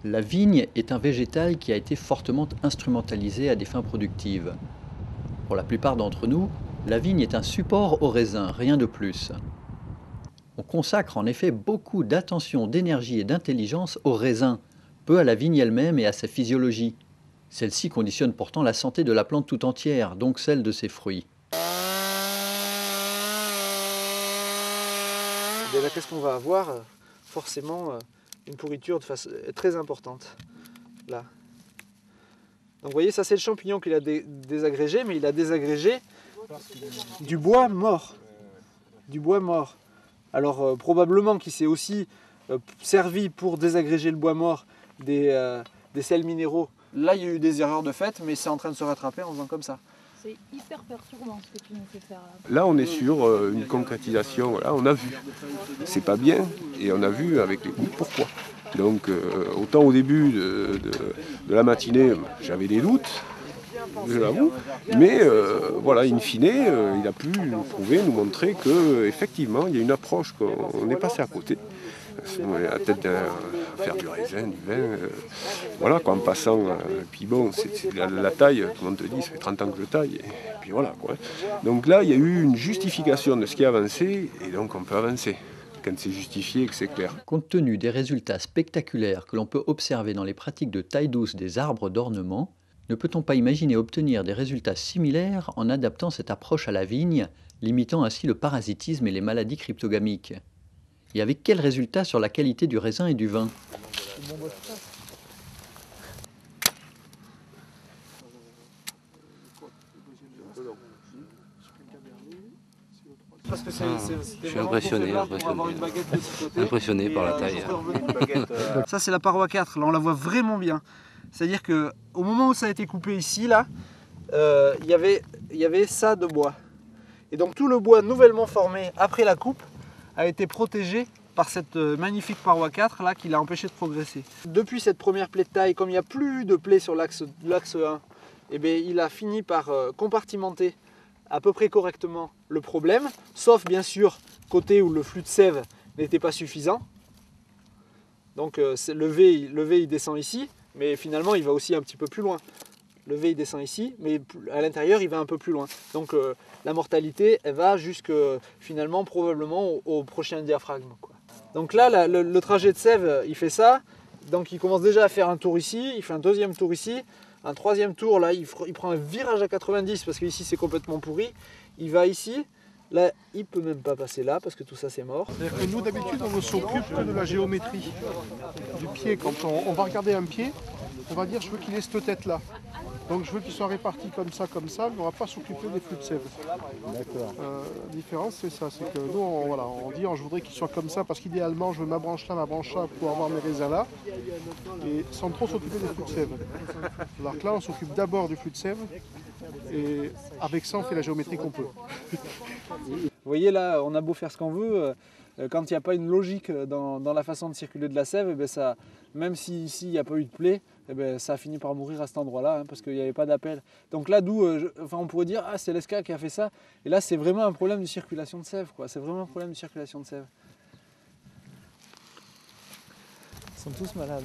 La vigne est un végétal qui a été fortement instrumentalisé à des fins productives. Pour la plupart d'entre nous, la vigne est un support au raisin, rien de plus. On consacre en effet beaucoup d'attention, d'énergie et d'intelligence au raisin, peu à la vigne elle-même et à sa physiologie. Celle-ci conditionne pourtant la santé de la plante tout entière, donc celle de ses fruits. Et là, qu'est-ce qu'on va avoir? Forcément, une pourriture très importante. Là. Donc vous voyez, ça c'est le champignon qu'il a désagrégé, mais il a désagrégé du bois mort. Du bois mort. Alors probablement qu'il s'est aussi servi pour désagréger le bois mort des sels minéraux. Là il y a eu des erreurs de fait, mais c'est en train de se rattraper en faisant comme ça. C'est hyper perturbant ce que tu nous fais faire là. Là, on est sur une concrétisation, voilà, on a vu. C'est pas bien, et on a vu avec les coups pourquoi. Donc, autant au début de la matinée, j'avais des doutes, je l'avoue, mais voilà, in fine, il a pu nous prouver, nous montrer qu'effectivement, il y a une approche qu'on est passé à côté. Sinon, on est à la tête à faire du raisin, du vin, voilà, quoi, en passant, puis bon, c'est la taille, tout le monde te dit, ça fait 30 ans que je taille, et puis voilà, quoi. Donc là, il y a eu une justification de ce qui a avancé, et donc on peut avancer, quand c'est justifié et que c'est clair. Compte tenu des résultats spectaculaires que l'on peut observer dans les pratiques de taille douce des arbres d'ornement, ne peut-on pas imaginer obtenir des résultats similaires en adaptant cette approche à la vigne, limitant ainsi le parasitisme et les maladies cryptogamiques? Et avec quel résultat sur la qualité du raisin et du vin? Je suis impressionné par la taille. Ça c'est la paroi 4, là on la voit vraiment bien. C'est-à-dire qu'au moment où ça a été coupé ici, là, il y avait ça de bois. Et donc tout le bois nouvellement formé après la coupe a été protégé par cette magnifique paroi 4 là qui l'a empêché de progresser. Depuis cette première plaie de taille, comme il n'y a plus de plaie sur l'axe 1, eh bien, il a fini par compartimenter à peu près correctement le problème, sauf bien sûr côté où le flux de sève n'était pas suffisant. Donc le V il descend ici, mais finalement il va aussi un petit peu plus loin. Le V il descend ici, mais à l'intérieur il va un peu plus loin. Donc la mortalité elle va jusque finalement probablement au prochain diaphragme, quoi. Donc là le trajet de sève il fait ça, donc il commence déjà à faire un tour ici, il fait un deuxième tour ici, un troisième tour là il prend un virage à 90 parce qu'ici c'est complètement pourri, il va ici. Là, il ne peut même pas passer là parce que tout ça c'est mort. C'est-à-dire que nous d'habitude on ne s'occupe que de la géométrie du pied. Quand on va regarder un pied, on va dire je veux qu'il ait cette tête là. Donc je veux qu'il soit réparti comme ça, mais on ne va pas s'occuper des flux de sève. D'accord. La différence c'est ça, c'est que nous on dit je voudrais qu'il soit comme ça parce qu'idéalement je veux ma branche là pour avoir mes raisins là, et sans trop s'occuper des flux de sève. Alors que là on s'occupe d'abord du flux de sève, et avec ça on fait la géométrie qu'on peut. Vous voyez là, on a beau faire ce qu'on veut, quand il n'y a pas une logique dans la façon de circuler de la sève, eh bien ça, même si ici il n'y a pas eu de plaie, eh bien ça a fini par mourir à cet endroit-là, hein, parce qu'il n'y avait pas d'appel. Donc là, d'où, on pourrait dire, ah c'est l'ESCA qui a fait ça, et là c'est vraiment un problème de circulation de sève, quoi. C'est vraiment un problème de circulation de sève. Ils sont tous malades.